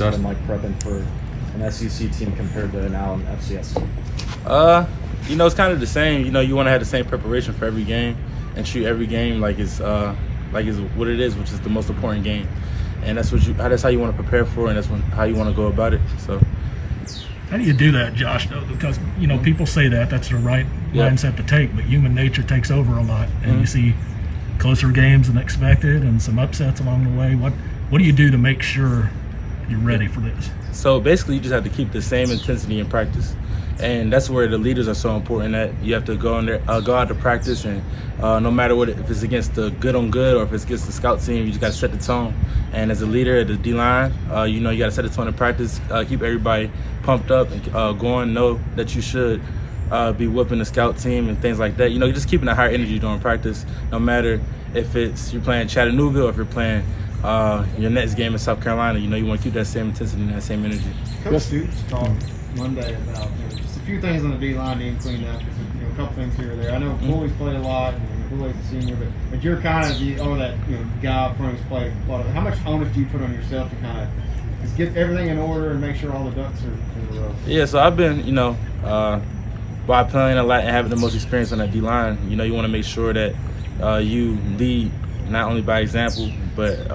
What's it been like prepping for an SEC team compared to now an FCS team? It's kind of the same. You want to have the same preparation for every game and treat every game like it's what it is, which is the most important game. And that's how you want to prepare for, and that's how you want to go about it. So. How do you do that, Josh, though? Because, people say that's the right mindset to take, but human nature takes over a lot, and you see closer games than expected and some upsets along the way. What do you do to make sure you're ready for this? So basically, you just have to keep the same intensity in practice. And that's where the leaders are so important. That you have to go out to practice, and no matter what, if it's against the good on good or if it's against the scout team, you just got to set the tone. And as a leader at the D-line, you got to set the tone in practice, keep everybody pumped up and going. Know that you should be whipping the scout team and things like that. You're just keeping a high energy during practice, no matter if you're playing Chattanooga or if you're playing your next game in South Carolina. You want to keep that same intensity and that same energy. Coach Stoops talked Monday about just a few things on the D-line being cleaned up. A couple things here or there. I know Bully's played a lot, and Bully's a senior, but you're kind of that guy up front who's played a lot of. How much onus do you put on yourself to kind of just get everything in order and make sure all the ducks are in a row? Yeah, so I've been, by playing a lot and having the most experience on that D-line, you want to make sure that you lead not only by example, but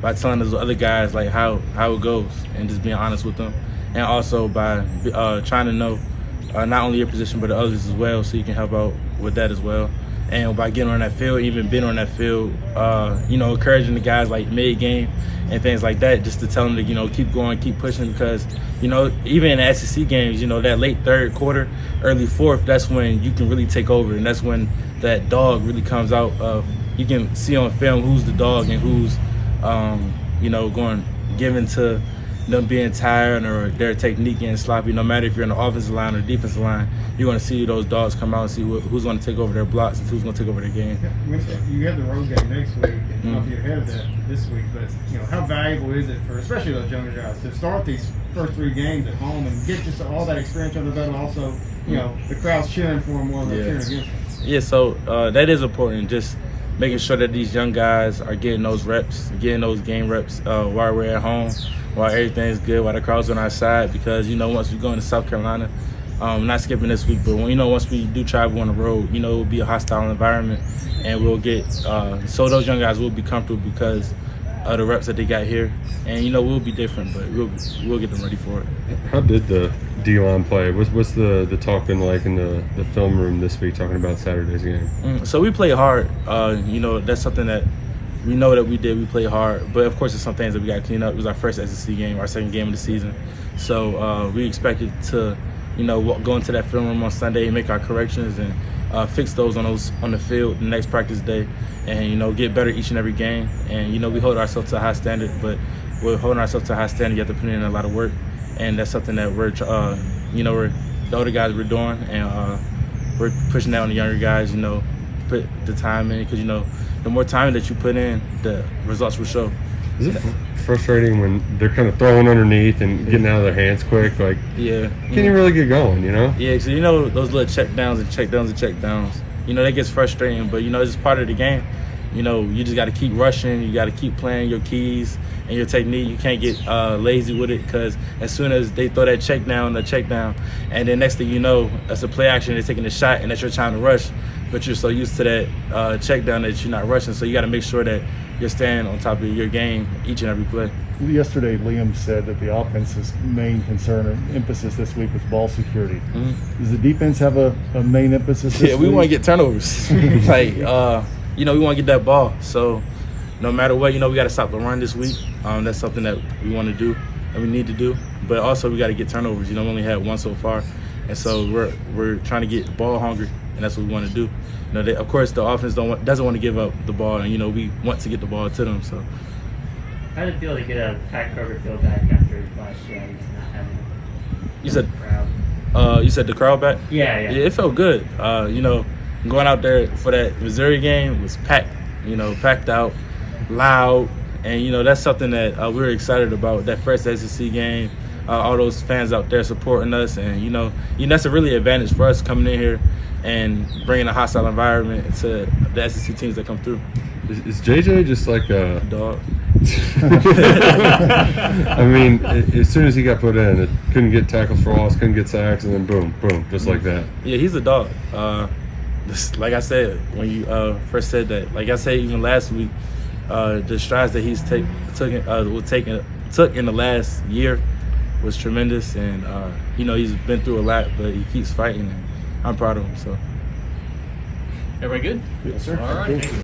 by telling those other guys like how it goes and just being honest with them. And also by trying to know not only your position but the others as well, so you can help out with that as well. And by getting on that field, even being on that field, encouraging the guys like mid-game and things like that, just to tell them to keep going, keep pushing, because even in the SEC games, that late third quarter, early fourth, that's when you can really take over, and that's when that dog really comes out. You can see on film who's the dog and who's giving to them being tired or their technique getting sloppy. No matter if you're in the offensive line or defensive line, you're going to see those dogs come out and see who's going to take over their blocks and who's going to take over their game. You have the road game next week, and I'll be ahead of that this week, but how valuable is it for especially those younger guys to start these first three games at home and get just all that experience under the belt, and also the crowd's cheering for them more than they're cheering against them? Yeah, so that is important, just making sure that these young guys are getting those reps, getting those game reps while we're at home, while everything's good, while the crowd's on our side, because once we go into South Carolina, not skipping this week, but once we do travel on the road, it will be a hostile environment, and we'll get so those young guys will be comfortable because of the reps that they got here, and we'll be different, but we'll get them ready for it. How did the D-line play? What's the talk been like in the film room this week, talking about Saturday's game? So we play hard. That's something that we know that we did. We play hard, but of course there's some things that we got to clean up. It was our first SEC game, our second game of the season, so we expected to go into that film room on Sunday and make our corrections and fix those on the field the next practice day, and get better each and every game. And we hold ourselves to a high standard, but we're holding ourselves to a high standard. You have to put in a lot of work, and that's something that we're the older guys we're doing, and we're pushing that on the younger guys. Put the time in, because the more time that you put in, the results will show. Is it frustrating when they're kind of throwing underneath and getting out of their hands quick? Like, can't even really get going, Yeah, so those little check downs. That gets frustrating, but it's just part of the game. You just got to keep rushing. You got to keep playing your keys and your technique. You can't get lazy with it, because as soon as they throw that check down, and then next thing you know, that's a play action. They're taking a shot, and that's your time to rush. But you're so used to that check down that you're not rushing. So you got to make sure that you're staying on top of your game each and every play. Yesterday, Liam said that the offense's main concern or emphasis this week was ball security. Does the defense have a main emphasis this week? Yeah, we want to get turnovers. We want to get that ball. So no matter what, we got to stop the run this week. That's something that we want to do and we need to do. But also we got to get turnovers. We only had one so far. And so we're trying to get ball hungry, and that's what we want to do. Of course, the offense doesn't want to give up the ball, and we want to get the ball to them. So, how did it feel to get a packed Kroger field back after last year? Not having crowd. You said the crowd back? Yeah, it felt good. Going out there for that Missouri game was packed. Packed out, loud, and that's something that we were excited about. That first SEC game. All those fans out there supporting us, and that's a really advantage for us coming in here and bringing a hostile environment to the SEC teams that come through. Is JJ just like a dog? I mean, as soon as he got put in, it couldn't get tackles for loss, couldn't get sacks, and then boom, boom, just like that. Yeah, he's a dog. Like I said when you first said that, like I said even last week, the strides that he's took in the last year was tremendous, and he's been through a lot, but he keeps fighting, and I'm proud of him. So. Everybody good? Yes, sir. All right.